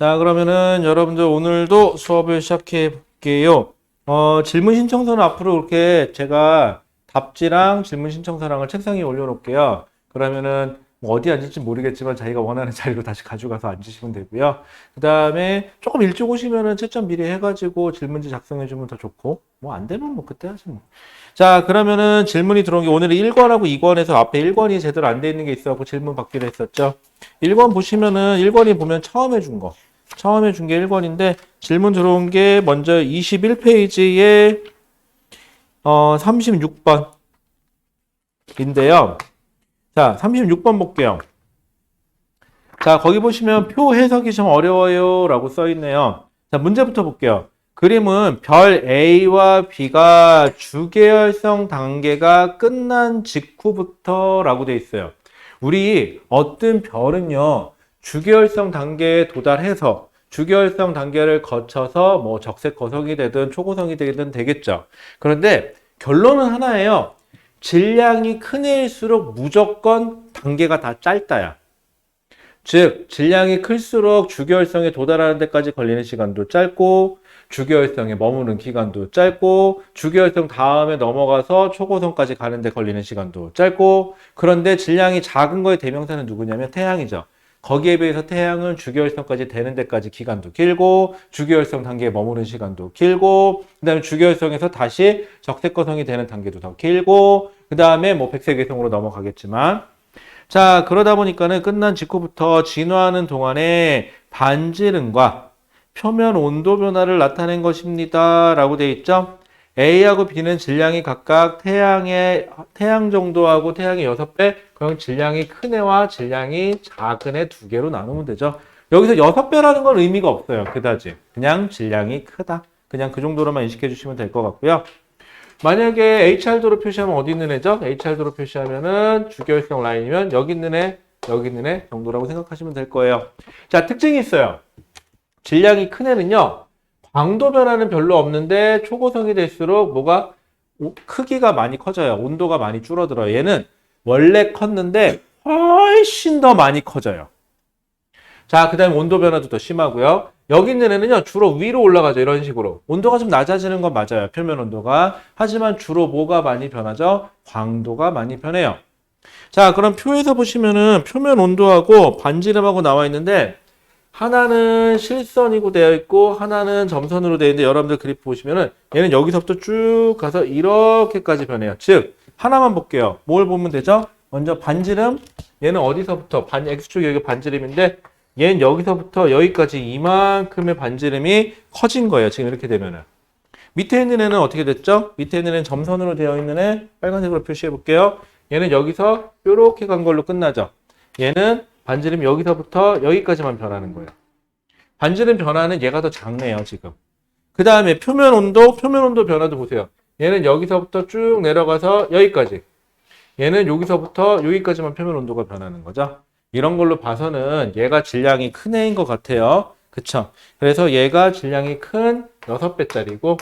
자, 그러면은 여러분들 오늘도 수업을 시작해 볼게요. 질문 신청서는 앞으로 이렇게 제가 답지랑 질문 신청서랑을 책상에 올려놓을게요. 그러면은 뭐 어디 앉을지 모르겠지만 자기가 원하는 자리로 다시 가져가서 앉으시면 되고요. 그 다음에 조금 일찍 오시면은 채점 미리 해가지고 질문지 작성해주면 더 좋고, 뭐 안 되면 뭐 그때 하지 뭐. 자, 그러면은 질문이 들어온 게 오늘은 1권하고 2권에서 앞에 1권이 제대로 안 돼 있는 게 있어갖고 질문 받기로 했었죠. 1권 보시면은 1권이 보면 처음 해준 거. 처음에 준 게 1권인데 질문 들어온 게 먼저 21페이지에 36번인데요. 자, 36번 볼게요. 자, 거기 보시면 표 해석이 좀 어려워요 라고 써 있네요. 자, 문제부터 볼게요. 그림은 별 A와 B가 주계열성 단계가 끝난 직후부터 라고 돼 있어요. 우리 어떤 별은요, 주계열성 단계에 도달해서 주계열성 단계를 거쳐서 뭐 적색 거성이 되든 초고성이 되든 되겠죠. 그런데 결론은 하나예요. 질량이 큰 애일수록 무조건 단계가 다 짧다야. 즉 질량이 클수록 주계열성에 도달하는 데까지 걸리는 시간도 짧고 주계열성에 머무는 기간도 짧고 주계열성 다음에 넘어가서 초고성까지 가는 데 걸리는 시간도 짧고, 그런데 질량이 작은 거의 대명사는 누구냐면 태양이죠. 거기에 비해서 태양은 주계열성까지 되는 데까지 기간도 길고 주계열성 단계에 머무는 시간도 길고, 그 다음에 주계열성에서 다시 적색거성이 되는 단계도 더 길고, 그 다음에 뭐 백색외성으로 넘어가겠지만, 자, 그러다 보니까는 끝난 직후부터 진화하는 동안에 반지름과 표면 온도 변화를 나타낸 것입니다 라고 되어 있죠. A하고 B는 질량이 각각 태양 정도하고 태양의 6배, 그럼 질량이 큰 애와 질량이 작은 애 두 개로 나누면 되죠. 여기서 6배라는 건 의미가 없어요. 그다지. 그냥 질량이 크다. 그냥 그 정도로만 인식해 주시면 될 것 같고요. 만약에 HR도로 표시하면 어디 있는 애죠? HR도로 표시하면은 주계열성 라인이면 여기 있는 애, 여기 있는 애 정도라고 생각하시면 될 거예요. 자, 특징이 있어요. 질량이 큰 애는요, 광도 변화는 별로 없는데 초고성이 될수록 뭐가 크기가 많이 커져요. 온도가 많이 줄어들어요. 얘는 원래 컸는데 훨씬 더 많이 커져요. 자, 그 다음에 온도 변화도 더 심하고요. 여기 있는 애는요, 주로 위로 올라가죠. 이런 식으로. 온도가 좀 낮아지는 건 맞아요. 표면 온도가. 하지만 주로 뭐가 많이 변하죠? 광도가 많이 변해요. 자, 그럼 표에서 보시면은 표면 온도하고 반지름하고 나와 있는데, 하나는 실선이고 되어 있고 하나는 점선으로 되어 있는데, 여러분들 그래프 보시면은 얘는 여기서부터 쭉 가서 이렇게까지 변해요. 즉 하나만 볼게요. 뭘 보면 되죠? 먼저 반지름, 얘는 어디서부터 X축이 여기 반지름인데 얘는 여기서부터 여기까지 이만큼의 반지름이 커진 거예요. 지금 이렇게 되면은. 밑에 있는 애는 어떻게 됐죠? 밑에 있는 애는 점선으로 되어 있는 애 빨간색으로 표시해 볼게요. 얘는 여기서 이렇게 간 걸로 끝나죠. 얘는 반지름 여기서부터 여기까지만 변하는 거예요. 반지름 변화는 얘가 더 작네요, 지금. 그 다음에 표면 온도 변화도 보세요. 얘는 여기서부터 쭉 내려가서 여기까지. 얘는 여기서부터 여기까지만 표면 온도가 변하는 거죠. 이런 걸로 봐서는 얘가 질량이 큰 애인 것 같아요. 그쵸? 그래서 얘가 질량이 큰 6배짜리고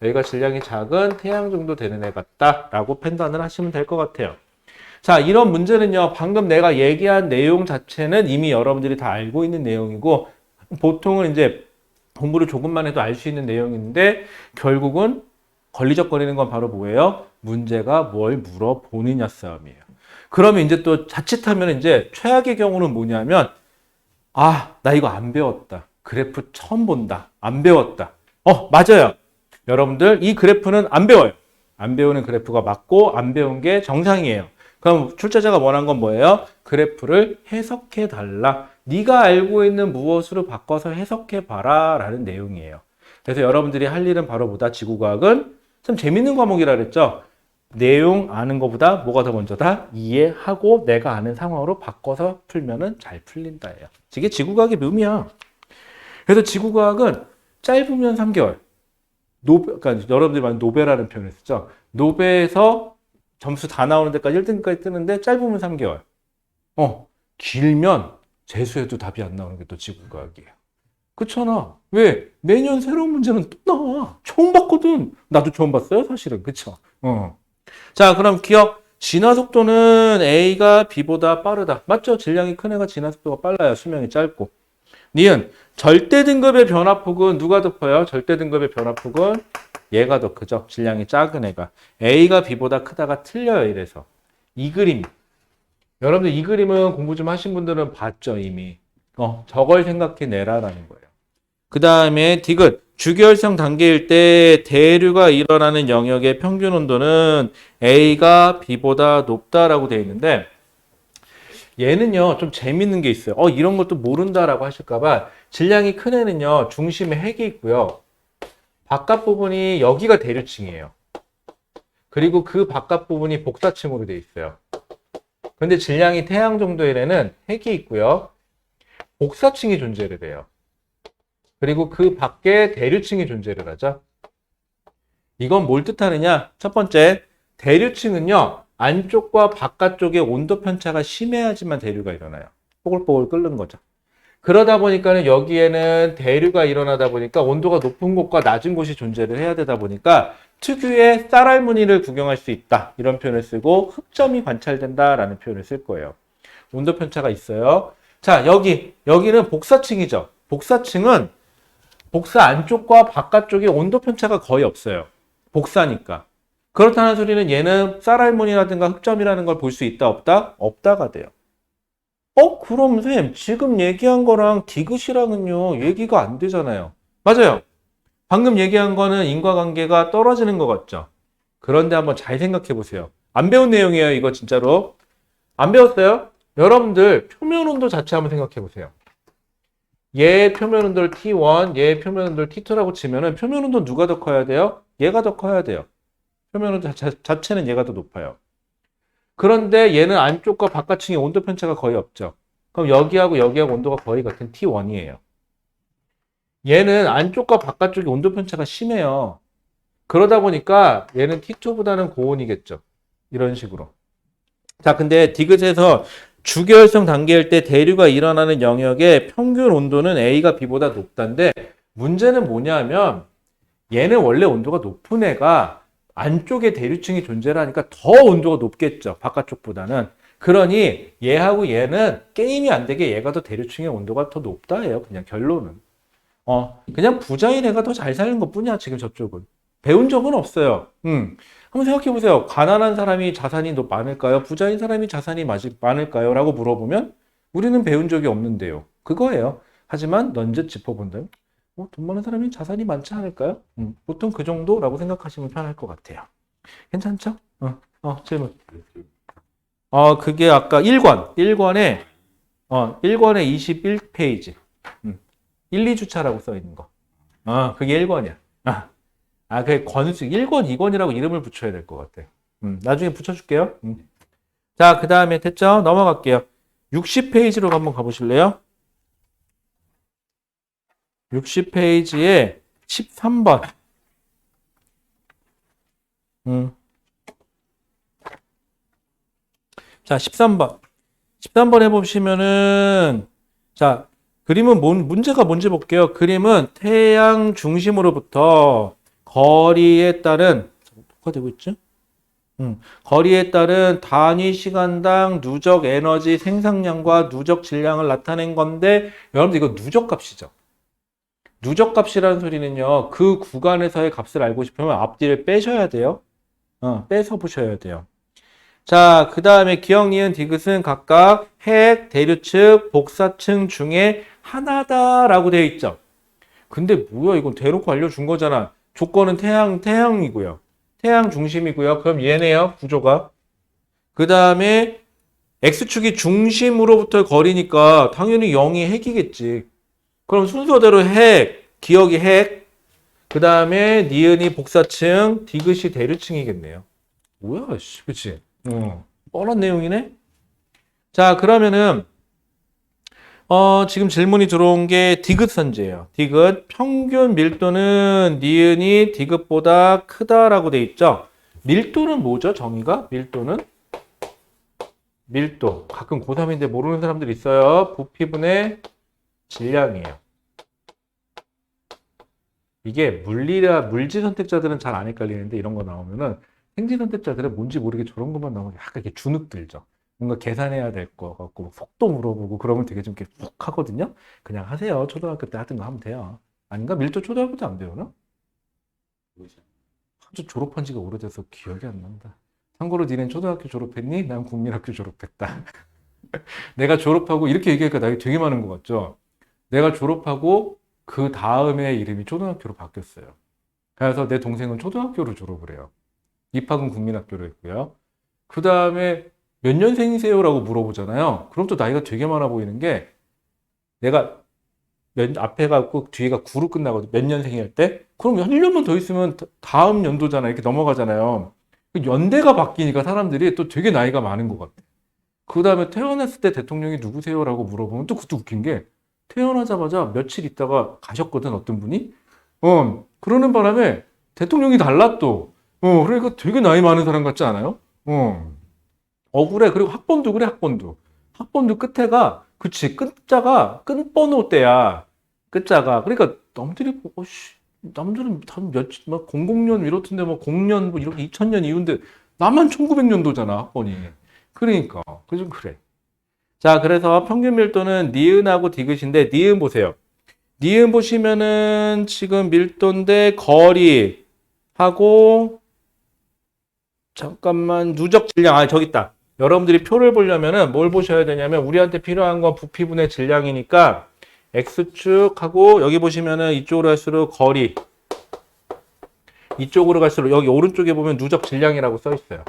얘가 질량이 작은 태양 정도 되는 애 같다라고 판단을 하시면 될 것 같아요. 자, 이런 문제는요, 방금 내가 얘기한 내용 자체는 이미 여러분들이 다 알고 있는 내용이고, 보통은 이제 공부를 조금만 해도 알 수 있는 내용인데, 결국은 걸리적거리는 건 바로 뭐예요? 문제가 뭘 물어보느냐 싸움이에요. 그러면 이제 또 자칫하면 이제 최악의 경우는 뭐냐면, 아, 나 이거 안 배웠다. 그래프 처음 본다. 안 배웠다. 맞아요. 여러분들, 이 그래프는 안 배워요. 안 배우는 그래프가 맞고, 안 배운 게 정상이에요. 그럼 출제자가 원한 건 뭐예요? 그래프를 해석해 달라. 네가 알고 있는 무엇으로 바꿔서 해석해 봐라 라는 내용이에요. 그래서 여러분들이 할 일은 바로 뭐다? 지구과학은 참 재밌는 과목이라 그랬죠. 내용 아는 것보다 뭐가 더 먼저다? 이해하고 내가 아는 상황으로 바꿔서 풀면은 잘 풀린다예요. 이게 지구과학의 묘미야. 그래서 지구과학은 짧으면 3개월. 그러니까 여러분들이 많이 노베라는 표현을 쓰죠. 노베에서 점수 다 나오는 데까지 1등까지 뜨는데 짧으면 3개월. 길면 재수해도 답이 안 나오는 게 또 지구과학이에요. 그렇잖아. 왜? 매년 새로운 문제는 또 나와. 처음 봤거든. 나도 처음 봤어요, 사실은. 그쵸? 자, 그럼 기억. 진화 속도는 A가 B보다 빠르다. 맞죠? 질량이 큰 애가 진화 속도가 빨라요. 수명이 짧고. 니은 절대 등급의 변화폭은 누가 더 커요? 절대 등급의 변화폭은 얘가 더 크죠. 질량이 작은 애가. A가 B보다 크다가 틀려요. 이래서. 이 그림. 여러분들 이 그림은 공부 좀 하신 분들은 봤죠, 이미. 저걸 생각해내라라는 거예요. 그 다음에 디귿. 주기혈성 단계일 때 대류가 일어나는 영역의 평균 온도는 A가 B보다 높다라고 되어 있는데 얘는요, 좀 재밌는 게 있어요. 이런 것도 모른다라고 하실까봐 질량이 큰 애는요, 중심에 핵이 있고요. 바깥 부분이 여기가 대류층이에요. 그리고 그 바깥 부분이 복사층으로 되어 있어요. 근데 질량이 태양 정도의 애는 핵이 있고요. 복사층이 존재를 해요. 그리고 그 밖에 대류층이 존재를 하죠. 이건 뭘 뜻하느냐? 첫 번째, 대류층은요, 안쪽과 바깥쪽의 온도 편차가 심해야지만 대류가 일어나요. 뽀글뽀글 끓는 거죠. 그러다 보니까는 여기에는 대류가 일어나다 보니까 온도가 높은 곳과 낮은 곳이 존재를 해야 되다 보니까 특유의 쌀알무늬를 구경할 수 있다. 이런 표현을 쓰고 흑점이 관찰된다라는 표현을 쓸 거예요. 온도 편차가 있어요. 자, 여기는 복사층이죠. 복사층은 복사 안쪽과 바깥쪽에 온도 편차가 거의 없어요. 복사니까. 그렇다는 소리는 얘는 쌀알무늬라든가 흑점이라는 걸 볼 수 있다, 없다? 없다가 돼요. 그럼 쌤, 지금 얘기한 거랑 디귿이랑은요, 얘기가 안 되잖아요. 맞아요. 방금 얘기한 거는 인과관계가 떨어지는 것 같죠? 그런데 한번 잘 생각해 보세요. 안 배운 내용이에요, 이거 진짜로. 안 배웠어요? 여러분들 표면 온도 자체 한번 생각해 보세요. 얘 표면 온도를 T1, 얘 표면 온도를 T2라고 치면은 표면 온도 누가 더 커야 돼요? 얘가 더 커야 돼요. 표면 온도 자체는 얘가 더 높아요. 그런데 얘는 안쪽과 바깥층의 온도 편차가 거의 없죠. 그럼 여기하고 온도가 거의 같은 T1이에요. 얘는 안쪽과 바깥쪽의 온도 편차가 심해요. 그러다 보니까 얘는 T2보다는 고온이겠죠. 이런 식으로. 자, 근데 디귿에서 주기혈성 단계일 때 대류가 일어나는 영역의 평균 온도는 A가 B보다 높다는데 문제는 뭐냐면 얘는 원래 온도가 높은 애가 안쪽에 대류층이 존재를 하니까 더 온도가 높겠죠. 바깥쪽보다는. 그러니 얘하고 얘는 게임이 안 되게 얘가 더 대류층의 온도가 더 높다예요. 그냥 결론은. 그냥 부자인 애가 더 잘 사는 것뿐이야. 지금 저쪽은. 배운 적은 없어요. 한번 생각해 보세요. 가난한 사람이 자산이 더 많을까요? 부자인 사람이 자산이 많을까요? 라고 물어보면 우리는 배운 적이 없는데요. 그거예요. 하지만 넌지 짚어본다면 돈 많은 사람이 자산이 많지 않을까요? 보통 그 정도라고 생각하시면 편할 것 같아요. 괜찮죠? 질문. 그게 아까 1권에 21페이지. 1, 2주차라고 써 있는 거. 그게 1권이야. 그게 권수 1권, 2권이라고 이름을 붙여야 될 것 같아. 나중에 붙여줄게요. 자, 그 다음에 됐죠? 넘어갈게요. 60페이지로 한번 가보실래요? 60페이지에 13번. 자, 13번. 13번 해보시면은, 자, 그림은 문제가 뭔지 볼게요. 그림은 태양 중심으로부터 거리에 따른, 뭐가 되고 있죠? 거리에 따른 단위 시간당 누적 에너지 생산량과 누적 질량을 나타낸 건데, 여러분들 이거 누적 값이죠. 누적 값이라는 소리는요, 그 구간에서의 값을 알고 싶으면 앞뒤를 빼셔야 돼요. 빼서 보셔야 돼요. 자, 그 다음에 기억, 니은, 디귿은 각각 핵, 대류측, 복사층 중에 하나다라고 되어 있죠. 근데 뭐야, 이건 대놓고 알려준 거잖아. 조건은 태양이고요. 태양 중심이고요. 그럼 얘네요, 구조가. 그 다음에 X축이 중심으로부터 거리니까 당연히 0이 핵이겠지. 그럼 순서대로 핵, 기억이 핵, 그 다음에 니은이 복사층, 디귿이 대류층이겠네요. 뭐야, 씨, 그치? 뻔한 내용이네? 자, 그러면은, 지금 질문이 들어온 게 디귿 선지예요. 디귿, 평균 밀도는 니은이 디귿보다 크다라고 돼 있죠? 밀도는 뭐죠, 정의가? 밀도. 가끔 고3인데 모르는 사람들 있어요. 부피분의 질량이에요. 이게 물질 선택자들은 잘 안 헷갈리는데 이런 거 나오면은 생지 선택자들은 뭔지 모르게 저런 것만 나오면 약간 이렇게 주눅 들죠. 뭔가 계산해야 될 거 같고 막 속도 물어보고 그러면 되게 좀 이렇게 푹 하거든요. 그냥 하세요. 초등학교 때 하던 거 하면 돼요. 아닌가? 밀도 초등학교 때 안 배우나? 한주 졸업한 지가 오래돼서 기억이 안 난다. 참고로 니넨 초등학교 졸업했니? 난 국민학교 졸업했다. 내가 졸업하고 이렇게 얘기하니까 나이 되게 많은 것 같죠? 내가 졸업하고 그 다음에 이름이 초등학교로 바뀌었어요. 그래서 내 동생은 초등학교로 졸업을 해요. 입학은 국민학교로 했고요. 그 다음에 몇 년생이세요? 라고 물어보잖아요. 그럼 또 나이가 되게 많아 보이는 게 내가 앞에가 꼭 뒤에가 9로 끝나거든. 몇 년생일 때? 그럼 1년만 더 있으면 다음 연도잖아. 이렇게 넘어가잖아요. 연대가 바뀌니까 사람들이 또 되게 나이가 많은 것 같아. 그 다음에 태어났을 때 대통령이 누구세요? 라고 물어보면 또 그것도 웃긴 게 태어나자마자 며칠 있다가 가셨거든, 어떤 분이. 그러는 바람에 대통령이 달라 또. 그러니까 되게 나이 많은 사람 같지 않아요? 억울해. 그리고 학번도 그래, 학번도. 학번도 끝에가, 그치, 끝자가, 끝번호 때야. 끝자가. 그러니까 남들이, 남들은 다 막 00년 이렇던데, 뭐 0년, 뭐 이렇게 2000년 이후인데, 나만 1900년도잖아, 학번이. 그러니까. 그좀 그래. 자, 그래서 평균 밀도는 니은하고 디귿인데, 니은 보세요. 니은 보시면은 지금 밀도인데, 거리하고, 잠깐만, 누적 질량, 저기 있다. 여러분들이 표를 보려면은 뭘 보셔야 되냐면, 우리한테 필요한 건 부피분의 질량이니까, X축하고, 여기 보시면은 이쪽으로 갈수록 거리, 이쪽으로 갈수록, 여기 오른쪽에 보면 누적 질량이라고 써 있어요.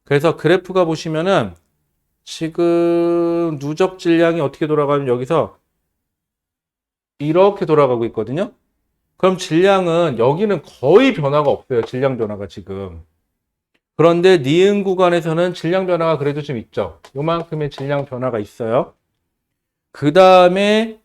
그래서 그래프가 보시면은, 지금 누적 질량이 어떻게 돌아가면 여기서 이렇게 돌아가고 있거든요. 그럼 질량은 여기는 거의 변화가 없어요. 질량 변화가 지금. 그런데 니은 구간에서는 질량 변화가 그래도 좀 있죠. 요만큼의 질량 변화가 있어요. 그 다음에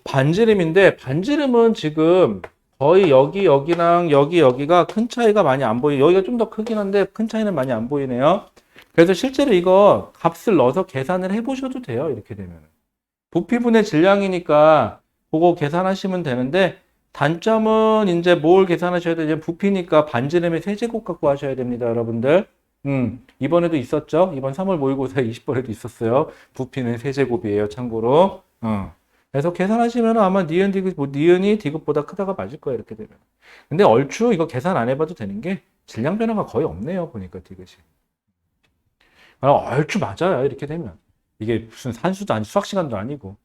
반지름인데 반지름은 지금 거의 여기랑 여기가 큰 차이가 많이 안 보여요. 여기가 좀 더 크긴 한데 큰 차이는 많이 안 보이네요. 그래서 실제로 이거 값을 넣어서 계산을 해보셔도 돼요. 이렇게 되면. 부피분의 질량이니까 그거 계산하시면 되는데 단점은 이제 뭘 계산하셔야 되죠? 부피니까 반지름의 세제곱 갖고 하셔야 됩니다. 여러분들. 이번에도 있었죠? 이번 3월 모의고사 20번에도 있었어요. 부피는 세제곱이에요. 참고로. 그래서 계산하시면 아마 니은, 디귿, 니은이 디귿보다 크다가 맞을 거예요. 이렇게 되면. 근데 얼추 이거 계산 안 해봐도 되는 게 질량 변화가 거의 없네요. 보니까 디귿이. 얼추 맞아요. 이렇게 되면. 이게 무슨 산수도 아니고 수학 시간도 아니고.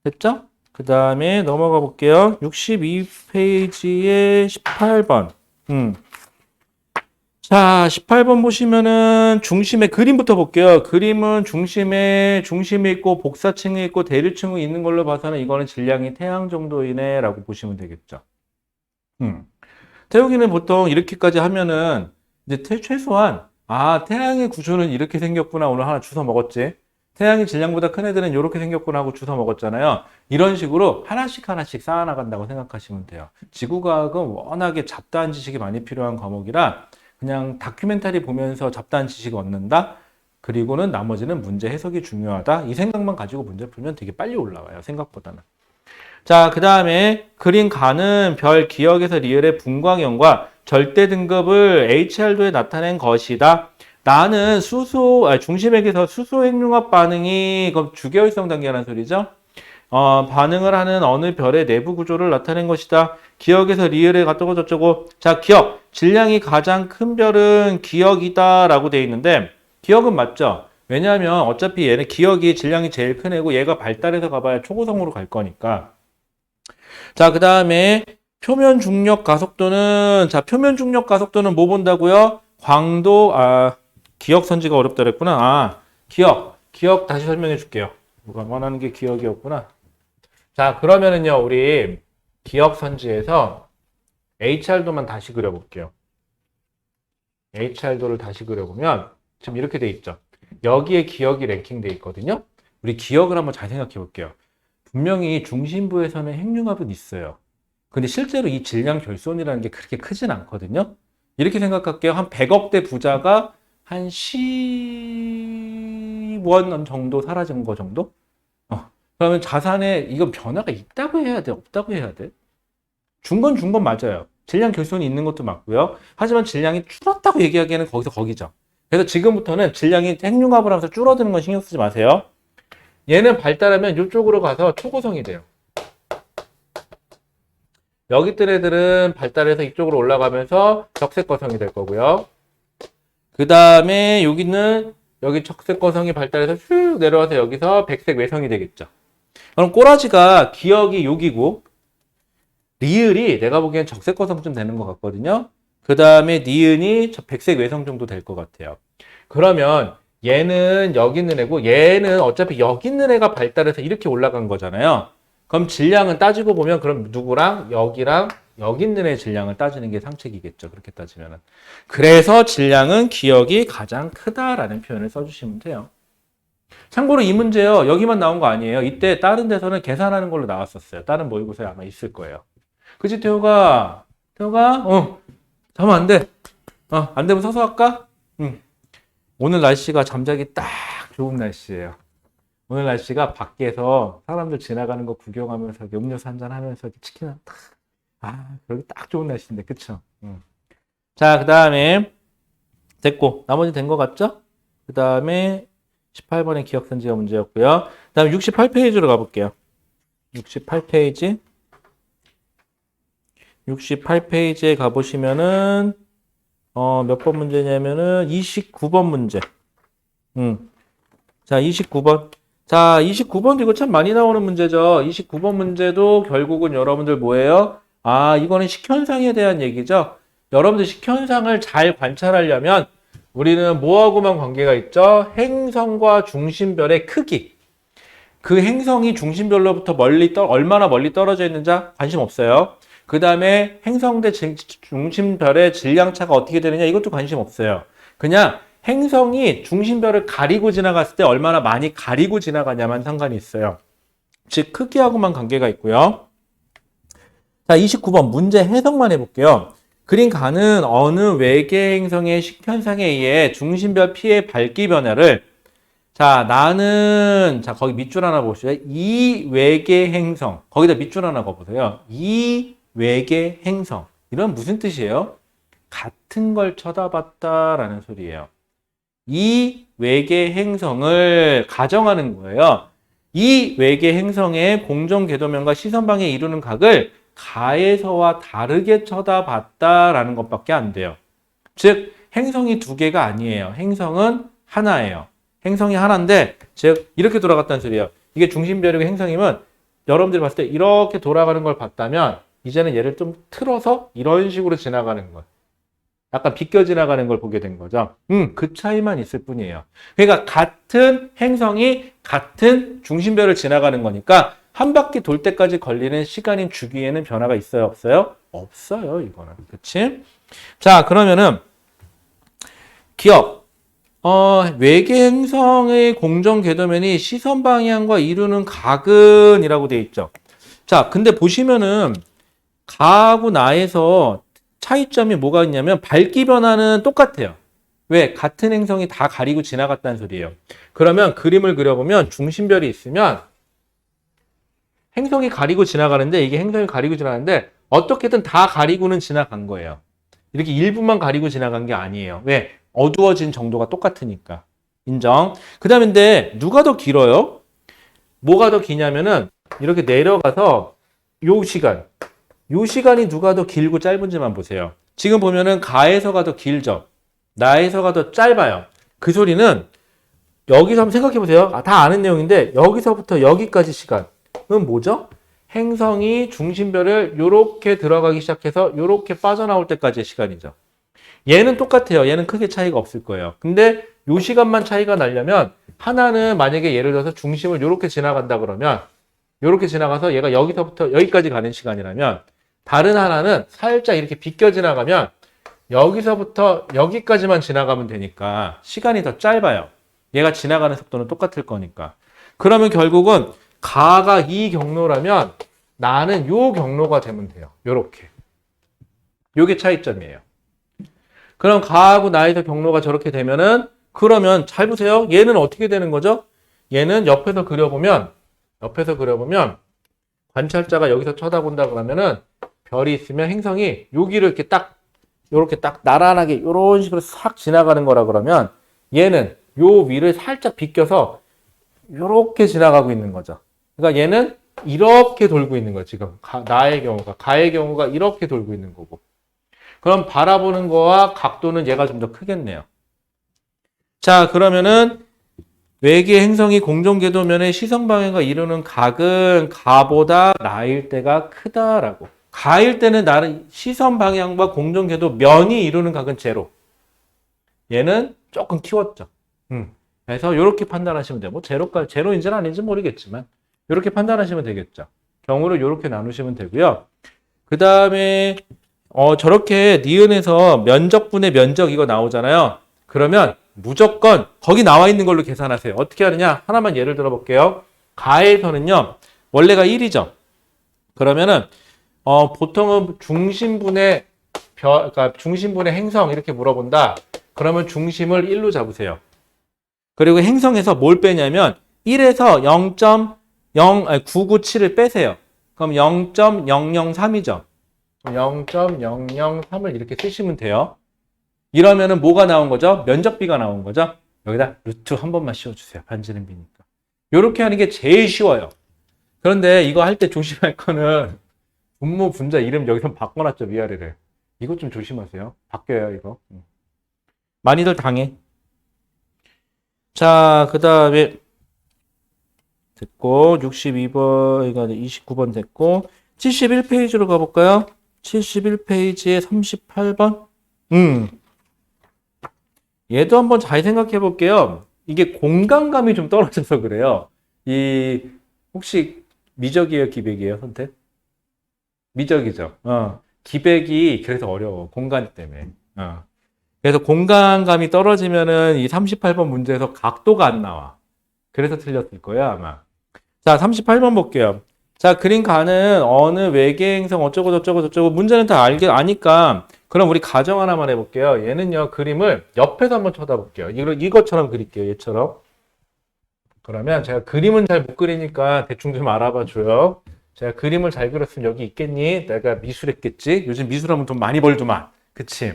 됐죠? 그 다음에 넘어가 볼게요. 62페이지에 18번. 자, 18번 보시면은 중심의 그림부터 볼게요. 그림은 중심이 있고 복사층이 있고 대류층이 있는 걸로 봐서는 이거는 질량이 태양 정도이네 라고 보시면 되겠죠. 태우기는 보통 이렇게까지 하면은 이제 최소한 태양의 구조는 이렇게 생겼구나. 오늘 하나 주워 먹었지. 태양이 질량보다 큰 애들은 이렇게 생겼구나 하고 주워 먹었잖아요. 이런 식으로 하나씩 쌓아나간다고 생각하시면 돼요. 지구과학은 워낙에 잡다한 지식이 많이 필요한 과목이라 그냥 다큐멘터리 보면서 잡다한 지식을 얻는다. 그리고는 나머지는 문제 해석이 중요하다. 이 생각만 가지고 문제 풀면 되게 빨리 올라와요. 생각보다는. 자, 그 다음에 그린 가는 별 기역에서 리을의 분광형과 절대 등급을 HR도에 나타낸 것이다. 나는 중심액에서 수소 핵융합 반응이 주계열성 단계라는 소리죠. 반응을 하는 어느 별의 내부 구조를 나타낸 것이다. 기역에서 리을에 어쩌고 저쩌고. 자, 기역. 질량이 가장 큰 별은 기역이다 라고 되어 있는데 기역은 맞죠? 왜냐하면 어차피 얘는 기역이 질량이 제일 큰 애고 얘가 발달해서 가봐야 초고성으로 갈 거니까. 자, 그 다음에 표면 중력 가속도는 뭐 본다고요? 광도, 기억 선지가 어렵다 그랬구나. 기억 다시 설명해 줄게요. 누가 원하는 게 기억이었구나. 자, 그러면은요, 우리 기억 선지에서 HR도만 다시 그려볼게요. HR도를 다시 그려보면 지금 이렇게 돼 있죠. 여기에 기억이 랭킹돼 있거든요. 우리 기억을 한번 잘 생각해 볼게요. 분명히 중심부에서는 핵융합은 있어요. 근데 실제로 이 질량 결손이라는 게 그렇게 크진 않거든요. 이렇게 생각할게요. 한 100억대 부자가 한 10원 정도 사라진 거 정도? 그러면 자산에 이건 변화가 있다고 해야 돼? 없다고 해야 돼? 준 건 맞아요. 질량 결손이 있는 것도 맞고요. 하지만 질량이 줄었다고 얘기하기에는 거기서 거기죠. 그래서 지금부터는 질량이 핵융합을 하면서 줄어드는 건 신경 쓰지 마세요. 얘는 발달하면 이쪽으로 가서 초고성이 돼요. 여기 있던 애들은 발달해서 이쪽으로 올라가면서 적색거성이 될 거고요. 그 다음에 여기는 여기 적색거성이 발달해서 슉 내려와서 여기서 백색 외성이 되겠죠. 그럼 꼬라지가 기역이 여기고 리을이 내가 보기엔 적색거성쯤 되는 것 같거든요. 그 다음에 니은이 백색 외성 정도 될 것 같아요. 그러면 얘는 여기 있는 애고 얘는 어차피 여기 있는 애가 발달해서 이렇게 올라간 거잖아요. 그럼 질량은 따지고 보면 그럼 누구랑 여기랑 여기 있는 애 질량을 따지는 게 상책이겠죠. 그렇게 따지면은. 그래서 질량은 기역이 가장 크다라는 표현을 써주시면 돼요. 참고로 이 문제요. 여기만 나온 거 아니에요. 이때 다른 데서는 계산하는 걸로 나왔었어요. 다른 모의고사에 아마 있을 거예요. 그치 태호가? 자면 안 돼. 안 되면 서서 할까? 오늘 날씨가 잠자기 딱 좋은 날씨예요. 오늘 날씨가 밖에서 사람들 지나가는 거 구경하면서 음료수 한잔 하면서 치킨 그러기 딱 좋은 날씨인데, 그쵸? 자, 그 다음에 됐고, 나머지 된 거 같죠? 그 다음에 18번의 기억선지가 문제였고요. 그 다음에 68페이지로 가볼게요. 68페이지. 68페이지에 가보시면은 몇 번 문제냐면은 29번 문제. 자, 29번. 자, 29번도 이거 참 많이 나오는 문제죠. 29번 문제도 결국은 여러분들 뭐예요? 이거는 식현상에 대한 얘기죠. 여러분들 식현상을 잘 관찰하려면 우리는 뭐하고만 관계가 있죠? 행성과 중심별의 크기. 그 행성이 중심별로부터 얼마나 멀리 떨어져 있는지 관심 없어요. 그 다음에 행성대 중심별의 질량차가 어떻게 되느냐 이것도 관심 없어요. 그냥 행성이 중심별을 가리고 지나갔을 때 얼마나 많이 가리고 지나가냐만 상관이 있어요. 즉 크기하고만 관계가 있고요. 자, 29번 문제 해석만 해볼게요. 그린 가는 어느 외계 행성의 식현상에 의해 중심별 피의 밝기 변화를 거기 밑줄 하나 보시죠. 이 외계 행성 거기다 밑줄 하나 거보세요. 이 외계 행성 이런 무슨 뜻이에요? 같은 걸 쳐다봤다라는 소리예요. 이 외계 행성을 가정하는 거예요. 이 외계 행성의 공정 궤도면과 시선방에 이루는 각을 가에서와 다르게 쳐다봤다라는 것밖에 안 돼요. 즉 행성이 두 개가 아니에요. 행성은 하나예요. 행성이 하나인데 즉 이렇게 돌아갔다는 소리예요. 이게 중심별이고 행성이면 여러분들이 봤을 때 이렇게 돌아가는 걸 봤다면 이제는 얘를 좀 틀어서 이런 식으로 지나가는 것. 약간 비껴 지나가는 걸 보게 된 거죠. 그 차이만 있을 뿐이에요. 그러니까 같은 행성이 같은 중심별을 지나가는 거니까 한 바퀴 돌 때까지 걸리는 시간인 주기에는 변화가 있어요? 없어요? 없어요, 이거는. 그치? 자, 그러면은 기억. 외계 행성의 공정 궤도면이 시선 방향과 이루는 각은 이라고 되어 있죠. 자, 근데 보시면은 가하고 나에서 차이점이 뭐가 있냐면 밝기 변화는 똑같아요. 왜? 같은 행성이 다 가리고 지나갔다는 소리예요. 그러면 그림을 그려보면 중심별이 있으면 행성이 가리고 지나가는데 이게 행성이 가리고 지나가는데 어떻게든 다 가리고는 지나간 거예요. 이렇게 일부만 가리고 지나간 게 아니에요. 왜? 어두워진 정도가 똑같으니까. 인정. 그 다음에 근데 누가 더 길어요? 뭐가 더 기냐면은 이렇게 내려가서 요 시간이 누가 더 길고 짧은지만 보세요. 지금 보면은 가에서가 더 길죠. 나에서가 더 짧아요. 그 소리는 여기서 한번 생각해 보세요. 다 아는 내용인데 여기서부터 여기까지 시간은 뭐죠? 행성이 중심별을 요렇게 들어가기 시작해서 요렇게 빠져나올 때까지의 시간이죠. 얘는 똑같아요. 얘는 크게 차이가 없을 거예요. 근데 요 시간만 차이가 나려면 하나는 만약에 예를 들어서 중심을 요렇게 지나간다 그러면 요렇게 지나가서 얘가 여기서부터 여기까지 가는 시간이라면 다른 하나는 살짝 이렇게 비껴 지나가면 여기서부터 여기까지만 지나가면 되니까 시간이 더 짧아요. 얘가 지나가는 속도는 똑같을 거니까. 그러면 결국은 가가 이 경로라면 나는 요 경로가 되면 돼요. 요렇게. 요게 차이점이에요. 그럼 가하고 나에서 경로가 저렇게 되면은 그러면 잘 보세요. 얘는 어떻게 되는 거죠? 얘는 옆에서 그려보면 관찰자가 여기서 쳐다본다 그러면은 별이 있으면 행성이 여기를 이렇게 딱 요렇게 딱 나란하게 요런 식으로 싹 지나가는 거라 그러면 얘는 요 위를 살짝 비껴서 이렇게 지나가고 있는 거죠. 그러니까 얘는 이렇게 돌고 있는 거예요. 지금 나의 경우가, 가의 경우가 이렇게 돌고 있는 거고. 그럼 바라보는 거와 각도는 얘가 좀 더 크겠네요. 자, 그러면은 외계 행성이 공정궤도면의 시선 방향과 이루는 각은 가보다 나일 때가 크다라고. 가일 때는 나는 시선 방향과 공정궤도 면이 이루는 각은 제로. 얘는 조금 키웠죠. 그래서 이렇게 판단하시면 돼요. 뭐 제로인지는 아닌지 모르겠지만 이렇게 판단하시면 되겠죠. 경우를 이렇게 나누시면 되고요. 그 다음에 저렇게 니은에서 면적분의 면적 이거 나오잖아요. 그러면 무조건 거기 나와 있는 걸로 계산하세요. 어떻게 하느냐? 하나만 예를 들어 볼게요. 가에서는요. 원래가 1이죠. 그러면은 보통은 그러니까 중심분의 행성 이렇게 물어본다. 그러면 중심을 1로 잡으세요. 그리고 행성에서 뭘 빼냐면 1에서 0.997을 빼세요. 그럼 0.003이죠. 0.003을 이렇게 쓰시면 돼요. 이러면은 뭐가 나온 거죠? 면적비가 나온 거죠? 여기다 루트 한 번만 씌워주세요. 반지름 비니까. 이렇게 하는 게 제일 쉬워요. 그런데 이거 할 때 조심할 거는 분모 분자 이름 여기서 바꿔놨죠. 위아래를. 이거 좀 조심하세요. 바뀌어요 이거. 많이들 당해. 자, 그 다음에 됐고 62번, 이거 29번 됐고 71페이지로 가볼까요? 71페이지에 38번. 얘도 한번 잘 생각해 볼게요. 이게 공간감이 좀 떨어져서 그래요. 혹시 미적이에요, 기백이에요, 선택? 미적이죠. 기백이 그래서 어려워. 공간 때문에. 그래서 공간감이 떨어지면은 이 38번 문제에서 각도가 안 나와. 그래서 틀렸을 거야, 아마. 자, 38번 볼게요. 자, 그림 가는 어느 외계 행성 어쩌고 저쩌고 저쩌고 문제는 다 아니까 그럼 우리 가정 하나만 해볼게요. 얘는요, 그림을 옆에서 한번 쳐다볼게요. 이것처럼 그릴게요, 얘처럼. 그러면 제가 그림은 잘 못 그리니까 대충 좀 알아봐 줘요. 제가 그림을 잘 그렸으면 여기 있겠니? 내가 미술했겠지? 요즘 미술하면 돈 많이 벌더만. 그치?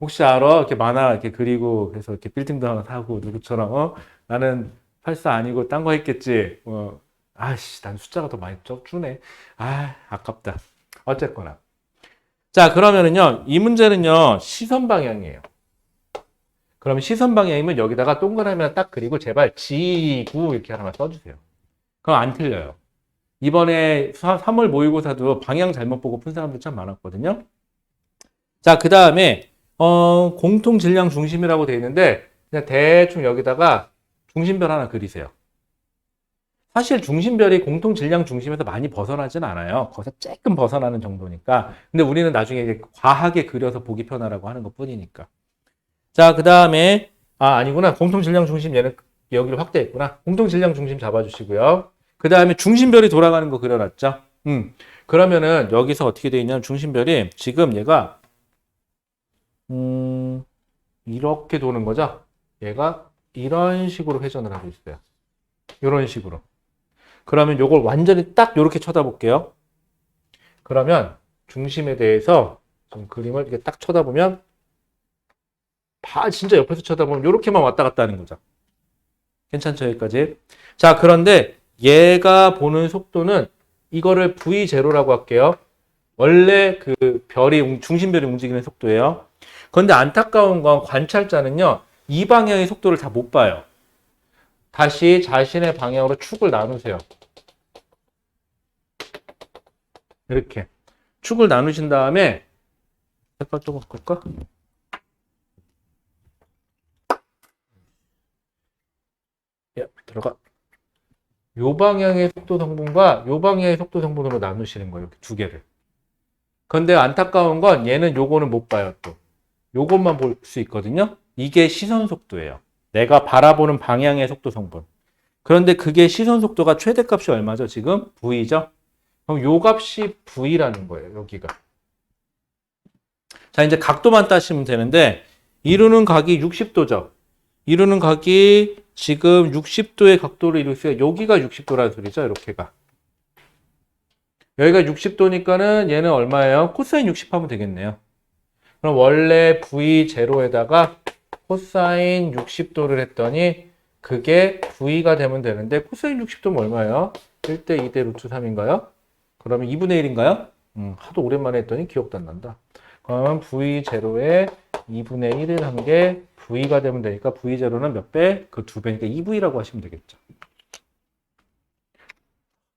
혹시 알아? 이렇게 만화 이렇게 그리고 그래서 이렇게 빌딩도 하나 사고 누구처럼 나는 84 아니고 딴 거 했겠지? 아이씨, 난 숫자가 더 많이 주네. 아깝다. 어쨌거나. 자, 그러면은요, 이 문제는요, 시선 방향이에요. 그럼 시선 방향이면 여기다가 동그라미 하나 딱 그리고 제발 지구 이렇게 하나만 써주세요. 그럼 안 틀려요. 이번에 3월 모의고사도 방향 잘못 보고 푼 사람들 참 많았거든요. 자, 그 다음에 공통 질량 중심이라고 되어 있는데 그냥 대충 여기다가 중심별 하나 그리세요. 사실 중심별이 공통 질량 중심에서 많이 벗어나진 않아요. 거기서 조금 벗어나는 정도니까. 근데 우리는 나중에 이제 과하게 그려서 보기 편하라고 하는 것 뿐이니까. 자, 그 다음에 아니구나. 공통 질량 중심 얘는 여기를 확대했구나. 공통 질량 중심 잡아주시고요. 그 다음에 중심별이 돌아가는 거 그려놨죠. 그러면은 여기서 어떻게 되어 있냐면 중심별이 지금 얘가 이렇게 도는 거죠. 얘가 이런 식으로 회전을 하고 있어요. 이런 식으로. 그러면 요걸 완전히 딱 이렇게 쳐다볼게요. 그러면 중심에 대해서 좀 그림을 이렇게 딱 쳐다보면 진짜 옆에서 쳐다보면 이렇게만 왔다 갔다 하는 거죠. 괜찮죠? 여기까지. 자, 그런데 얘가 보는 속도는 이거를 V0라고 할게요. 원래 그 중심별이 움직이는 속도예요. 그런데 안타까운 건 관찰자는요, 이 방향의 속도를 다 못 봐요. 다시 자신의 방향으로 축을 나누세요. 이렇게 축을 나누신 다음에 색깔 조금 바꿀까? 들어가. 요 방향의 속도 성분과 요 방향의 속도 성분으로 나누시는 거예요. 이렇게 두 개를. 그런데 안타까운 건 얘는 요거는 못 봐요. 또 요것만 볼 수 있거든요. 이게 시선 속도예요. 내가 바라보는 방향의 속도 성분. 그런데 그게 시선 속도가 최대값이 얼마죠? 지금 V죠? 그럼 요 값이 V라는 거예요. 여기가. 자, 이제 각도만 따시면 되는데 이루는 각이 60도죠. 이루는 각이 지금 60도의 각도를 이루어요. 여기가 60도라는 소리죠. 이렇게가. 여기가 60도니까는 얘는 얼마예요? 코사인 60 하면 되겠네요. 그럼 원래 V0에다가 코사인 60도를 했더니 그게 V가 되면 되는데 코사인 60도면 얼마예요? 1대 2대 루트 3인가요? 그러면 2분의 1인가요? 하도 오랜만에 했더니 기억도 안 난다. 그러면 V0에 2분의 1을 한 게 V가 되면 되니까 V0는 몇 배? 그 2배니까 2V라고 하시면 되겠죠.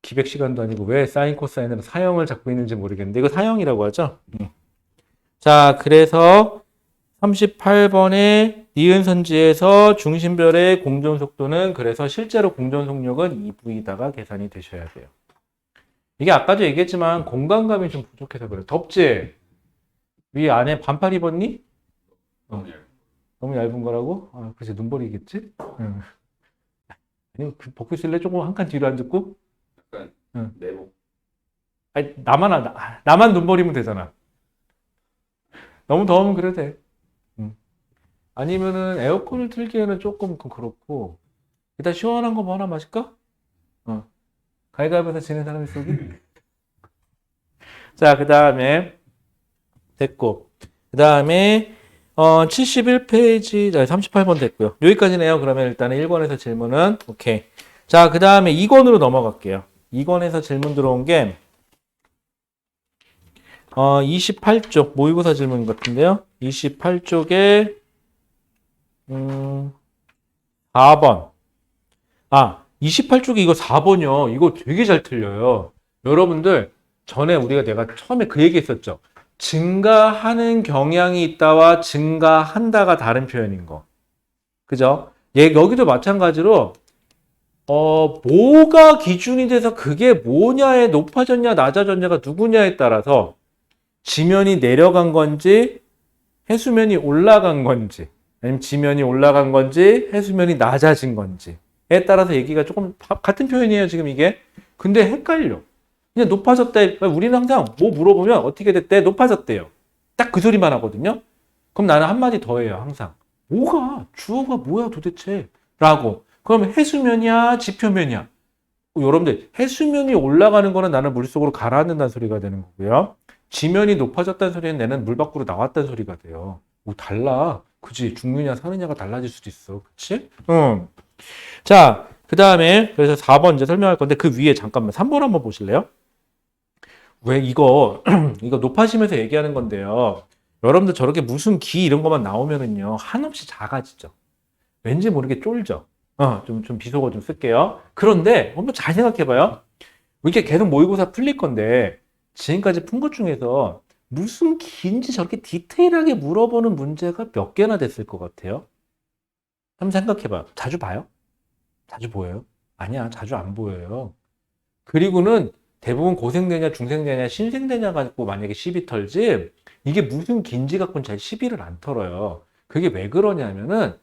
기백 시간도 아니고 왜 사인 코사인으로 사형을 잡고 있는지 모르겠는데 이거 사형이라고 하죠. 자, 그래서 38번의 니은 선지에서 중심별의 공전 속도는 그래서 실제로 공전 속력은 2V다가 계산이 되셔야 돼요. 이게 아까도 얘기했지만 공간감이 좀 부족해서 그래. 덥지? 위 안에 반팔 입었니? 너무 얇은 거라고? 아, 글쎄 눈벌이겠지? 응. 아니, 벗고 있을래? 조금 한 칸 뒤로 앉고? 약간 응. 내복. 아니, 나만 눈버리면 되잖아. 너무 더우면 그래도 돼. 아니면은 에어컨을 틀기에는 조금 그렇고. 일단 시원한 거 뭐 하나 마실까? 가위바위보에서 지는 사람이 쏘기? 자, 그 다음에, 됐고. 그 다음에, 71페이지, 38번 됐고요. 여기까지네요. 그러면 일단은 1권에서 질문은, 오케이. 자, 그 다음에 2권으로 넘어갈게요. 2권에서 질문 들어온 게, 28쪽, 모의고사 질문 같은데요. 28쪽에, 4번. 28쪽에 이거 4번이요. 이거 되게 잘 틀려요. 여러분들, 전에 내가 처음에 그 얘기 했었죠. 증가하는 경향이 있다와 증가한다가 다른 표현인 거. 그죠? 여기도 마찬가지로, 뭐가 기준이 돼서 그게 뭐냐에 높아졌냐, 낮아졌냐가 누구냐에 따라서 지면이 내려간 건지, 해수면이 올라간 건지, 아니면 지면이 올라간 건지, 해수면이 낮아진 건지에 따라서 얘기가 조금 같은 표현이에요, 지금 이게. 근데 헷갈려. 그냥 높아졌대. 우리는 항상 뭐 물어보면 어떻게 됐대? 높아졌대요. 딱 그 소리만 하거든요. 그럼 나는 한마디 더 해요, 항상. 주어가 뭐야 도대체? 라고. 그럼 해수면이야, 지표면이야? 여러분들, 해수면이 올라가는 거는 나는 물속으로 가라앉는다는 소리가 되는 거고요. 지면이 높아졌다는 소리는 나는 물 밖으로 나왔다는 소리가 돼요. 달라. 그지? 죽느냐 사느냐가 달라질 수도 있어. 그치? 자, 그 다음에 그래서 4번 이제 설명할 건데 그 위에 잠깐만 3번 한번 보실래요? 왜 이거 높아지면서 얘기하는 건데요. 여러분들 저렇게 무슨 기 이런 것만 나오면은요 한없이 작아지죠. 왠지 모르게 쫄죠. 좀 비속어 좀 쓸게요. 그런데 한번 잘 생각해봐요. 이렇게 계속 모의고사 풀릴 건데 지금까지 푼 것 중에서 무슨 기인지 저렇게 디테일하게 물어보는 문제가 몇 개나 됐을 것 같아요? 한번 생각해봐요. 자주 봐요? 자주 보여요? 아니야, 자주 안 보여요. 그리고는 대부분 고생되냐, 중생되냐, 신생되냐 가지고 만약에 시비 털지, 이게 무슨 긴지 갖고는 잘 시비를 안 털어요. 그게 왜 그러냐면은,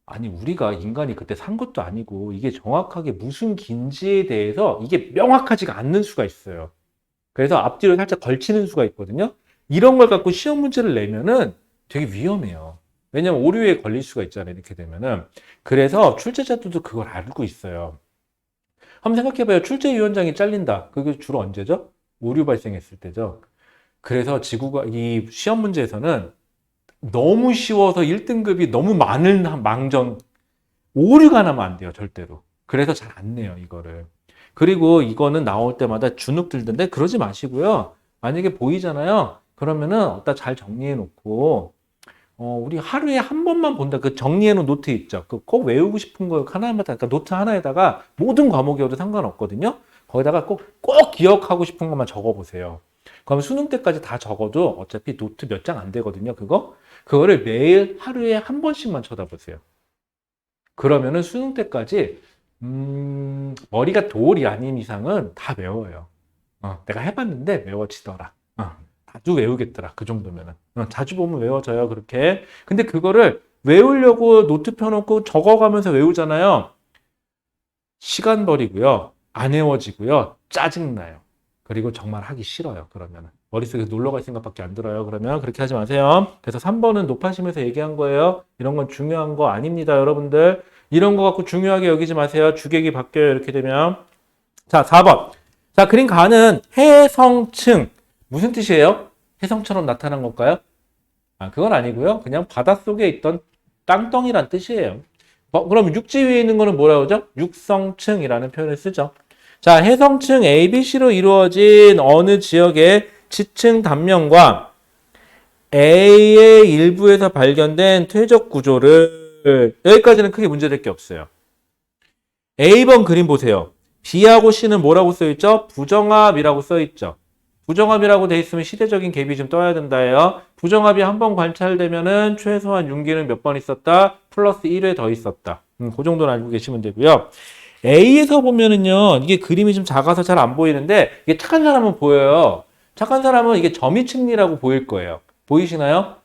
아니, 우리가 인간이 그때 산 것도 아니고, 이게 정확하게 무슨 긴지에 대해서 이게 명확하지가 않는 수가 있어요. 그래서 앞뒤로 살짝 걸치는 수가 있거든요. 이런 걸 갖고 시험 문제를 내면은 되게 위험해요. 왜냐면 오류에 걸릴 수가 있잖아요. 이렇게 되면은. 그래서 출제자들도 그걸 알고 있어요. 한번 생각해봐요. 출제위원장이 잘린다. 그게 주로 언제죠? 오류 발생했을 때죠. 그래서 이 시험 문제에서는 너무 쉬워서 1등급이 너무 많은 망정, 오류가 나면 안 돼요. 절대로. 그래서 잘 안 내요. 이거를. 그리고 이거는 나올 때마다 주눅 들던데 그러지 마시고요. 만약에 보이잖아요. 그러면은 어디다 잘 정리해 놓고 우리 하루에 한 번만 본다. 그 정리해 놓은 노트 있죠. 그 꼭 외우고 싶은 거 하나마다, 그러니까 노트 하나에다가 모든 과목이어도 상관없거든요. 거기다가 꼭 기억하고 싶은 것만 적어 보세요. 그럼 수능 때까지 다 적어도 어차피 노트 몇 장 안 되거든요. 그거를 매일 하루에 한 번씩만 쳐다보세요. 그러면은 수능 때까지 머리가 돌이 아닌 이상은 다 외워요. 내가 해봤는데 외워지더라. 자주 외우겠더라. 그 정도면은. 자주 보면 외워져요. 그렇게. 근데 그거를 외우려고 노트 펴놓고 적어가면서 외우잖아요. 시간 버리고요. 안 외워지고요. 짜증나요. 그리고 정말 하기 싫어요. 그러면은. 머릿속에 놀러갈 생각밖에 안 들어요. 그러면 그렇게 하지 마세요. 그래서 3번은 높아지면서 얘기한 거예요. 이런 건 중요한 거 아닙니다. 여러분들. 이런 거 갖고 중요하게 여기지 마세요. 주객이 바뀌어요. 이렇게 되면. 자, 4번. 자, 그림 가는 해성층. 무슨 뜻이에요? 해성처럼 나타난 걸까요? 그건 아니고요. 그냥 바닷속에 있던 땅덩이란 뜻이에요. 그럼 육지 위에 있는 거는 뭐라고 하죠? 육성층이라는 표현을 쓰죠. 자, 해성층 ABC로 이루어진 어느 지역의 지층 단면과 A의 일부에서 발견된 퇴적 구조를 여기까지는 크게 문제될 게 없어요. A번 그림 보세요. B하고 C는 뭐라고 써있죠? 부정합이라고 써있죠. 부정합이라고 돼 있으면 시대적인 갭이 좀 떠야 된다예요. 부정합이 한 번 관찰되면은 최소한 윤기는 몇 번 있었다? 플러스 1회 더 있었다. 그 정도는 알고 계시면 되고요. A에서 보면은요, 이게 그림이 좀 작아서 잘 안 보이는데, 이게 착한 사람은 보여요. 착한 사람은 이게 점이층리라고 보일 거예요. 보이시나요?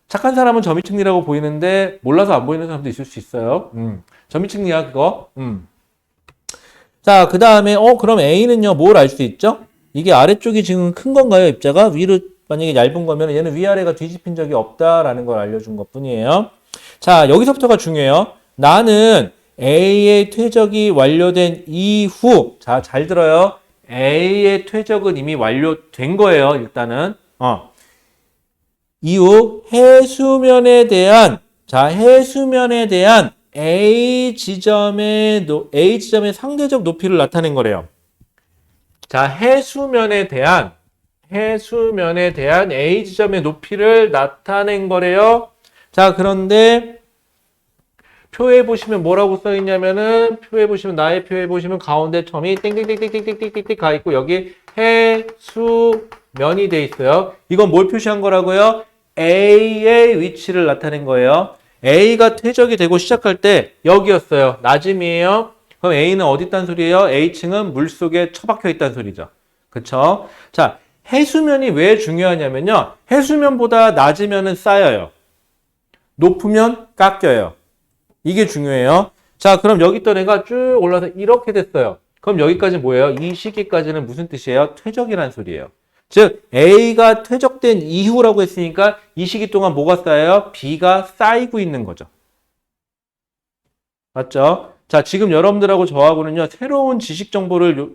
착한 사람은 점이층리라고 보이는데, 몰라서 안 보이는 사람도 있을 수 있어요. 점이층리야, 그거. 자, 그 다음에, 그럼 A는요, 뭘 알 수 있죠? 이게 아래쪽이 지금 큰 건가요, 입자가? 위로 만약에 얇은 거면 얘는 위아래가 뒤집힌 적이 없다라는 걸 알려준 것 뿐이에요. 자, 여기서부터가 중요해요. 나는 A의 퇴적이 완료된 이후, 자, 잘 들어요. A의 퇴적은 이미 완료된 거예요, 일단은. 이후 해수면에 대한, 자, 해수면에 대한 A 지점의 상대적 높이를 나타낸 거래요. 자, 해수면에 대한 A 지점의 높이를 나타낸 거래요. 자, 그런데 표에 보시면 뭐라고 써 있냐면은 나의 표에 보시면 가운데 점이 땡땡땡땡땡땡땡땡 가 있고 여기 해수면이 돼 있어요. 이건 뭘 표시한 거라고요? A의 위치를 나타낸 거예요. A가 퇴적이 되고 시작할 때 여기였어요. 낮음이에요. 그럼 A는 어디 있단 소리예요? A층은 물속에 처박혀 있단 소리죠. 그쵸? 자, 해수면이 왜 중요하냐면요. 해수면보다 낮으면 쌓여요. 높으면 깎여요. 이게 중요해요. 자, 그럼 여기 있던 애가 쭉 올라서 이렇게 됐어요. 그럼 여기까지 뭐예요? 이 시기까지는 무슨 뜻이에요? 퇴적이라는 소리예요. 즉, A가 퇴적된 이후라고 했으니까 이 시기 동안 뭐가 쌓여요? B가 쌓이고 있는 거죠. 맞죠? 자, 지금 여러분들하고 저하고는요, 새로운 지식 정보를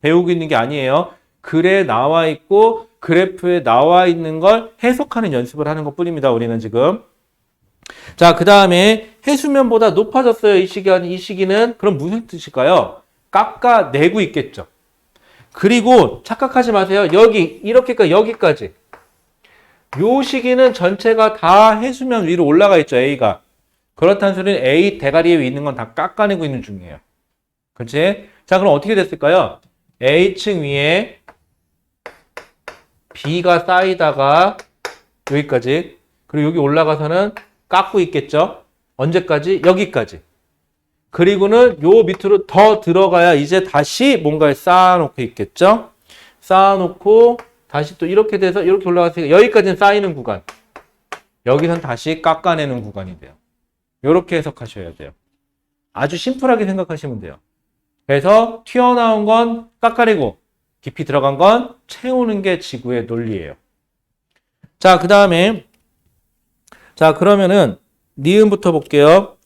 배우고 있는 게 아니에요. 글에 나와 있고, 그래프에 나와 있는 걸 해석하는 연습을 하는 것 뿐입니다, 우리는 지금. 자, 그 다음에 해수면보다 높아졌어요, 이 시기는. 그럼 무슨 뜻일까요? 깎아내고 있겠죠. 그리고 착각하지 마세요. 여기까지. 요 시기는 전체가 다 해수면 위로 올라가 있죠, A가. 그렇다는 소리는 A 대가리 위에 있는 건 다 깎아내고 있는 중이에요. 그렇지? 자, 그럼 어떻게 됐을까요? A층 위에 B가 쌓이다가 여기까지. 그리고 여기 올라가서는 깎고 있겠죠? 언제까지? 여기까지. 그리고는 요 밑으로 더 들어가야 이제 다시 뭔가를 쌓아놓고 있겠죠? 쌓아놓고 다시 또 이렇게 돼서 이렇게 올라갔으니까 여기까지는 쌓이는 구간. 여기선 다시 깎아내는 구간이 돼요. 이렇게 해석하셔야 돼요. 아주 심플하게 생각하시면 돼요. 그래서 튀어나온 건 깎아내고 깊이 들어간 건 채우는 게 지구의 논리예요. 자, 그 다음에 자, 그러면은 니은부터 볼게요.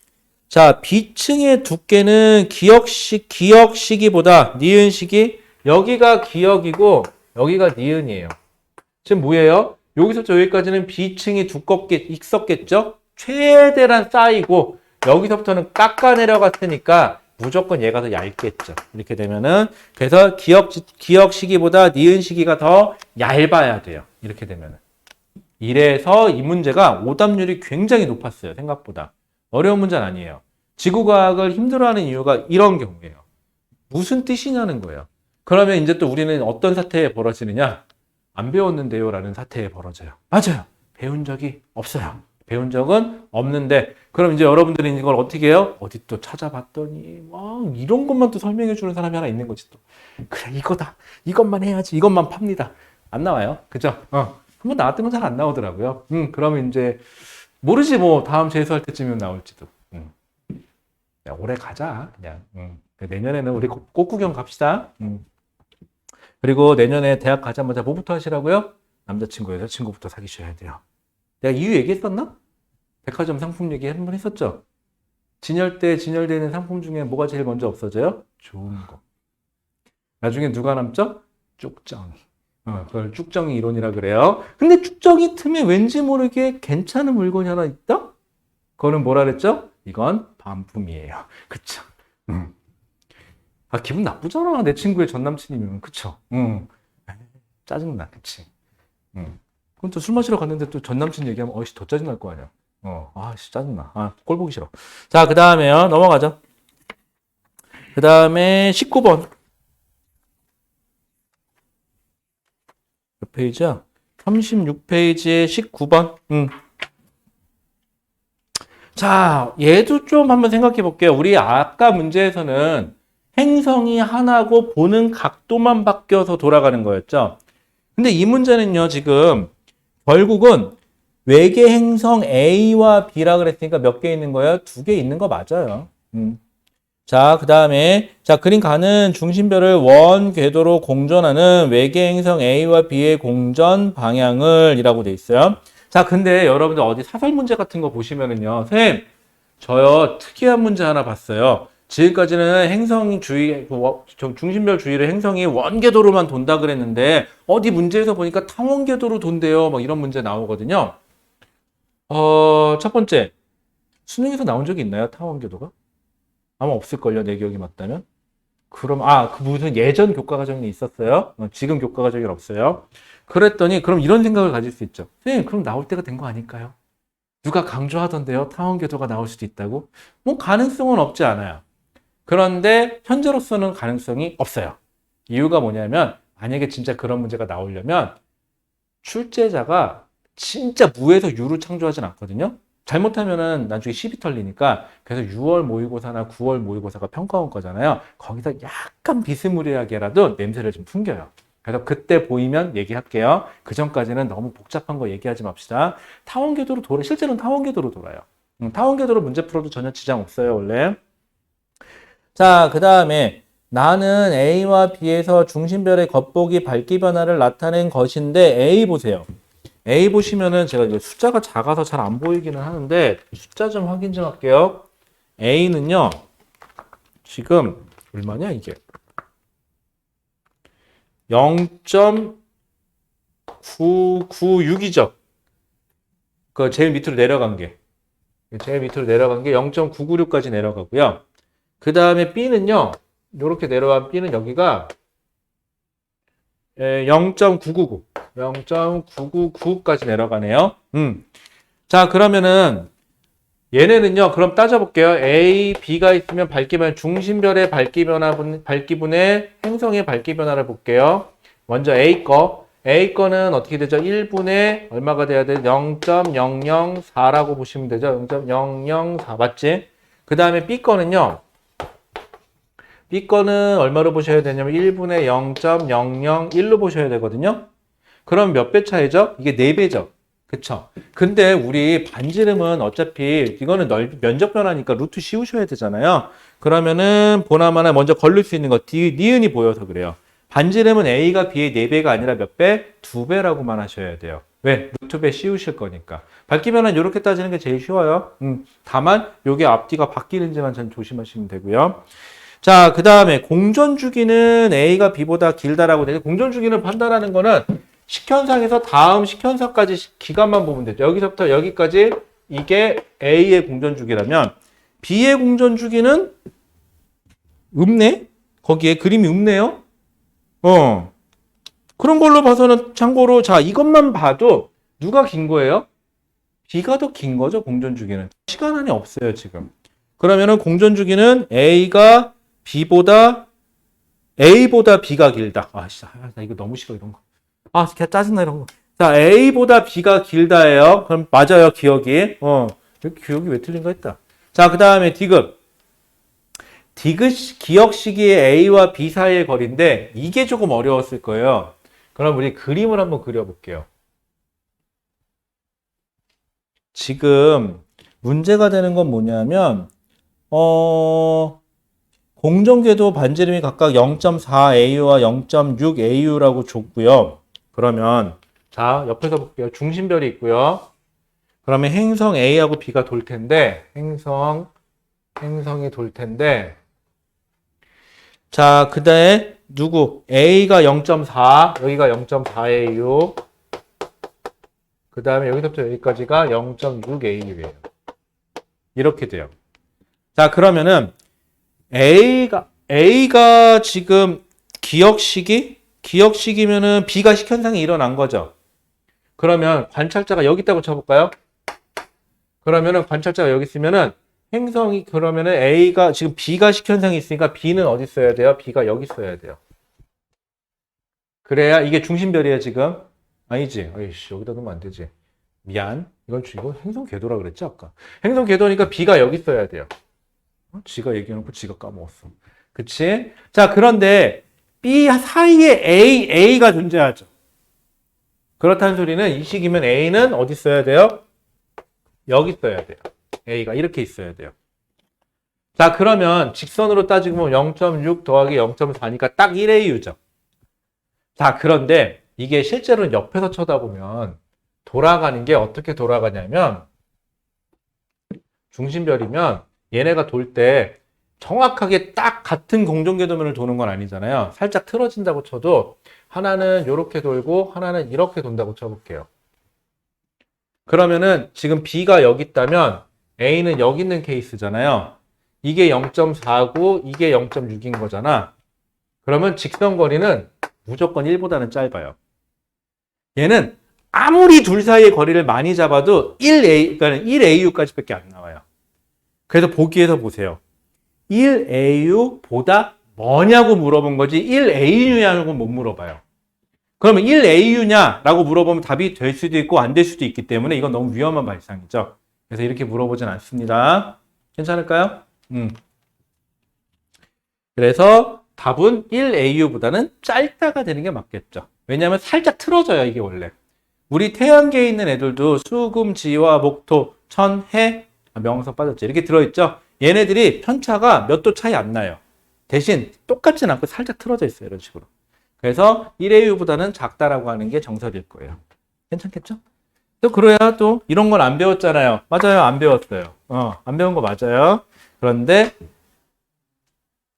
자, B층의 두께는 기역 시기보다 니은 시기 여기가 기역이고 여기가 니은이에요. 지금 뭐예요? 여기서부터 여기까지는 B층이 있었겠죠? 최대한 쌓이고 여기서부터는 깎아 내려갔으니까 무조건 얘가 더 얇겠죠. 이렇게 되면은 그래서 기역 시기보다 니은 시기가 더 얇아야 돼요. 이렇게 되면은. 이래서 이 문제가 오답률이 굉장히 높았어요. 생각보다. 어려운 문제는 아니에요. 지구과학을 힘들어하는 이유가 이런 경우예요. 무슨 뜻이냐는 거예요. 그러면 이제 또 우리는 어떤 사태에 벌어지느냐? 안 배웠는데요 라는 사태에 벌어져요. 맞아요. 배운 적이 없어요. 배운 적은 없는데 그럼 이제 여러분들이 이걸 어떻게 해요? 어디 또 찾아봤더니 이런 것만 또 설명해 주는 사람이 하나 있는 거지 또. 그래 이거다. 이것만 해야지. 이것만 팝니다. 안 나와요. 그죠? 한번 나왔던 건 잘 안 나오더라고요. 그러면 이제 모르지 뭐 다음 재수할 때쯤이면 나올지도. 야, 올해 가자 그냥. 내년에는 우리 꽃구경 갑시다. 그리고 내년에 대학 가자마자 뭐부터 하시라고요? 남자친구, 여자친구부터 사귀셔야 돼요. 내가 이유 얘기했었나? 백화점 상품 얘기 한번 했었죠? 진열되는 상품 중에 뭐가 제일 먼저 없어져요? 좋은 거. 나중에 누가 남죠? 쭉정이. 그걸 쭉정이 이론이라 그래요. 근데 쭉정이 틈에 왠지 모르게 괜찮은 물건이 하나 있다? 그거는 뭐라 그랬죠? 이건 반품이에요. 그쵸? 아, 기분 나쁘잖아. 내 친구의 전 남친이면. 그쵸? 짜증나. 그치? 그럼 또 술 마시러 갔는데 또 전 남친 얘기하면 어이씨 더 짜증날 거 아니야. 아씨 짜증나. 꼴 보기 싫어. 자, 그 다음에요. 넘어가죠. 그 다음에 19번. 몇 페이지야? 36페이지에 19번. 자, 얘도 좀 한번 생각해 볼게요. 우리 아까 문제에서는 행성이 하나고 보는 각도만 바뀌어서 돌아가는 거였죠. 근데 이 문제는요, 지금 결국은 외계 행성 A와 B라 그랬으니까 몇 개 있는 거예요? 2개 있는 거 맞아요. 자, 그 다음에 자 그림 가는 중심별을 원 궤도로 공전하는 외계 행성 A와 B의 공전 방향을 이라고 돼 있어요. 자, 근데 여러분들 어디 사설 문제 같은 거 보시면은요, 선생님, 저요 특이한 문제 하나 봤어요. 지금까지는 행성 주위, 중심별 주위를 행성이 원 궤도로만 돈다 그랬는데 어디 문제에서 보니까 타원 궤도로 돈대요. 막 이런 문제 나오거든요. 첫 번째, 수능에서 나온 적이 있나요? 타원 궤도가? 아마 없을걸요, 내 기억이 맞다면. 그럼, 그 무슨 예전 교과 과정이 있었어요? 지금 교과 과정이 없어요. 그랬더니, 그럼 이런 생각을 가질 수 있죠. 선생님, 그럼 나올 때가 된 거 아닐까요? 누가 강조하던데요? 타원궤도가 나올 수도 있다고? 뭐, 가능성은 없지 않아요. 그런데, 현재로서는 가능성이 없어요. 이유가 뭐냐면, 만약에 진짜 그런 문제가 나오려면, 출제자가 진짜 무에서 유를 창조하진 않거든요? 잘못하면은 나중에 시비 털리니까 그래서 6월 모의고사나 9월 모의고사가 평가원 거잖아요. 거기서 약간 비스무리하게라도 냄새를 좀 풍겨요. 그래서 그때 보이면 얘기할게요. 그 전까지는 너무 복잡한 거 얘기하지 맙시다. 타원궤도로 실제로는 타원궤도로 돌아요. 타원궤도로 문제 풀어도 전혀 지장 없어요, 원래. 자, 그 다음에 나는 A와 B에서 중심별의 겉보기 밝기 변화를 나타낸 것인데 A 보세요. A 보시면은 제가 이제 숫자가 작아서 잘 안 보이기는 하는데 숫자 좀 확인 좀 할게요. A는요, 지금 얼마냐 이게? 0.996이죠. 그 제일 밑으로 내려간 게. 제일 밑으로 내려간 게 0.996까지 내려가고요. 그 다음에 B는요, 이렇게 내려간 B는 여기가 0.999. 0.999까지 내려가네요. 자, 그러면은 얘네는요, 그럼 따져볼게요. A, B가 있으면 밝기변, 중심별의 밝기분의 행성의 밝기 변화를 볼게요. 먼저 A 거. A 거는 어떻게 되죠? 1분의 얼마가 돼야 돼? 0.004라고 보시면 되죠. 0.004 맞지? 그 다음에 B 거는요. B 거는 얼마로 보셔야 되냐면 1분의 0.001로 보셔야 되거든요. 그럼 몇 배 차이죠? 이게 4배죠. 그쵸? 근데 우리 반지름은 어차피 이거는 면적 변화니까 루트 씌우셔야 되잖아요. 그러면은 보나마나 먼저 걸릴 수 있는 거 니은이 보여서 그래요. 반지름은 A가 B의 4배가 아니라 몇 배? 2배라고만 하셔야 돼요. 왜? 루트 배 씌우실 거니까. 밝기 변화는 이렇게 따지는 게 제일 쉬워요. 다만 요게 앞뒤가 바뀌는지만 전 조심하시면 되고요. 자, 그 다음에 공전 주기는 A가 B보다 길다라고 되죠. 공전 주기를 판단하는 거는 식현상에서 다음 식현상까지 기간만 보면 되죠. 여기서부터 여기까지 이게 A의 공전 주기라면 B의 공전 주기는 없네? 거기에 그림이 없네요? 그런 걸로 봐서는 참고로 자, 이것만 봐도 누가 긴 거예요? B가 더 긴 거죠, 공전 주기는. 시간 안에 없어요, 지금. 그러면은 공전 주기는 A가 B보다 B가 길다. 나 이거 너무 싫어, 이런 거. 그냥 짜증나, 이런 거. 자, A보다 B가 길다예요. 그럼 맞아요, 기억이. 기억이 왜 틀린가 했다. 자, 그 다음에 디귿. 디귿 기억 시기의 A와 B 사이의 거리인데 이게 조금 어려웠을 거예요. 그럼 우리 그림을 한번 그려볼게요. 지금 문제가 되는 건 뭐냐면 공전궤도 반지름이 각각 0.4AU와 0.6AU라고 줬고요. 그러면 자, 옆에서 볼게요. 중심별이 있고요. 그러면 행성 A하고 B가 돌 텐데 행성이 돌 텐데 자, 그다음에 누구? A가 0.4, 여기가 0.4AU. 그 다음에 여기서부터 여기까지가 0.6AU예요. 이렇게 돼요. 자, 그러면은 A가 지금 기억식이면은 B가 식현상이 일어난 거죠. 그러면 관찰자가 여기 있다고 쳐볼까요? 그러면은 관찰자가 여기 있으면은 행성이 그러면은 A가 지금 B가 식현상이 있으니까 B는 어디 써야 돼요? B가 여기 써야 돼요. 그래야 이게 중심별이에요, 지금. 아니지. 어이씨, 여기다 놓으면 안 되지. 미안. 이거 행성 궤도라 그랬지, 아까. 행성 궤도니까 B가 여기 써야 돼요. 지가 얘기해놓고 지가 까먹었어. 그치? 자, 그런데 B 사이에 A가 존재하죠. 그렇다는 소리는 이 식이면 A는 어디 써야 돼요? 여기 써야 돼요. A가 이렇게 있어야 돼요. 자, 그러면 직선으로 따지고 0.6 더하기 0.4니까 딱 1AU죠. 자, 그런데 이게 실제로는 옆에서 쳐다보면 돌아가는 게 어떻게 돌아가냐면 중심별이면 얘네가 돌 때 정확하게 딱 같은 공정궤도면을 도는 건 아니잖아요. 살짝 틀어진다고 쳐도 하나는 이렇게 돌고 하나는 이렇게 돈다고 쳐볼게요. 그러면은 지금 B가 여기 있다면 A는 여기 있는 케이스잖아요. 이게 0.4고 이게 0.6인 거잖아. 그러면 직선거리는 무조건 1보다는 짧아요. 얘는 아무리 둘 사이의 거리를 많이 잡아도 그러니까 1AU까지밖에 안 나와요. 그래서 보기에서 보세요. 1AU보다 뭐냐고 물어본 거지 1AU냐고 못 물어봐요. 그러면 1AU냐라고 물어보면 답이 될 수도 있고 안 될 수도 있기 때문에 이건 너무 위험한 발상이죠. 그래서 이렇게 물어보진 않습니다. 괜찮을까요? 그래서 답은 1AU보다는 짧다가 되는 게 맞겠죠. 왜냐하면 살짝 틀어져요, 이게 원래. 우리 태양계에 있는 애들도 수금, 지화, 목토, 천, 해, 명성 빠졌죠. 이렇게 들어있죠. 얘네들이 편차가 몇 도 차이 안 나요. 대신 똑같진 않고 살짝 틀어져 있어요, 이런 식으로. 그래서 1AU보다는 작다라고 하는 게 정설일 거예요. 괜찮겠죠? 또 그래야 또 이런 걸 안 배웠잖아요. 맞아요, 안 배웠어요. 안 배운 거 맞아요. 그런데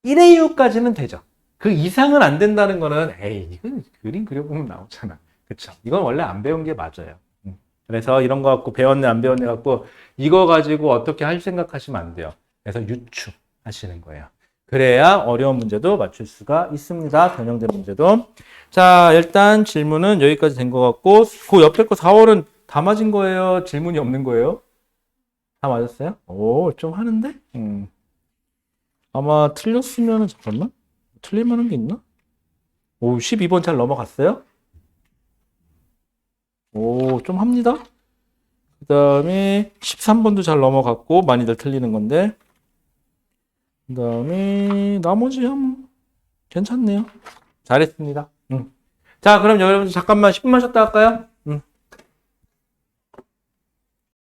1AU까지는 되죠. 그 이상은 안 된다는 거는 이건 그림 그려보면 나오잖아. 그쵸? 이건 원래 안 배운 게 맞아요. 그래서 이런 거 갖고 배웠네 안 배웠네 갖고 이거 가지고 어떻게 할 생각하시면 안 돼요. 그래서 유추하시는 거예요. 그래야 어려운 문제도 맞출 수가 있습니다. 변형된 문제도. 자, 일단 질문은 여기까지 된 것 같고 그 옆에 거 4월은 다 맞은 거예요? 질문이 없는 거예요? 다 맞았어요? 오, 좀 하는데? 아마 틀렸으면 잠깐만. 틀릴 만한 게 있나? 오, 12번 잘 넘어갔어요? 오, 좀 합니다. 그 다음에 13번도 잘 넘어갔고 많이들 틀리는 건데 그 다음에 나머지 괜찮네요. 잘했습니다. 자, 그럼 여러분 잠깐만 10분만 쉬었다 할까요?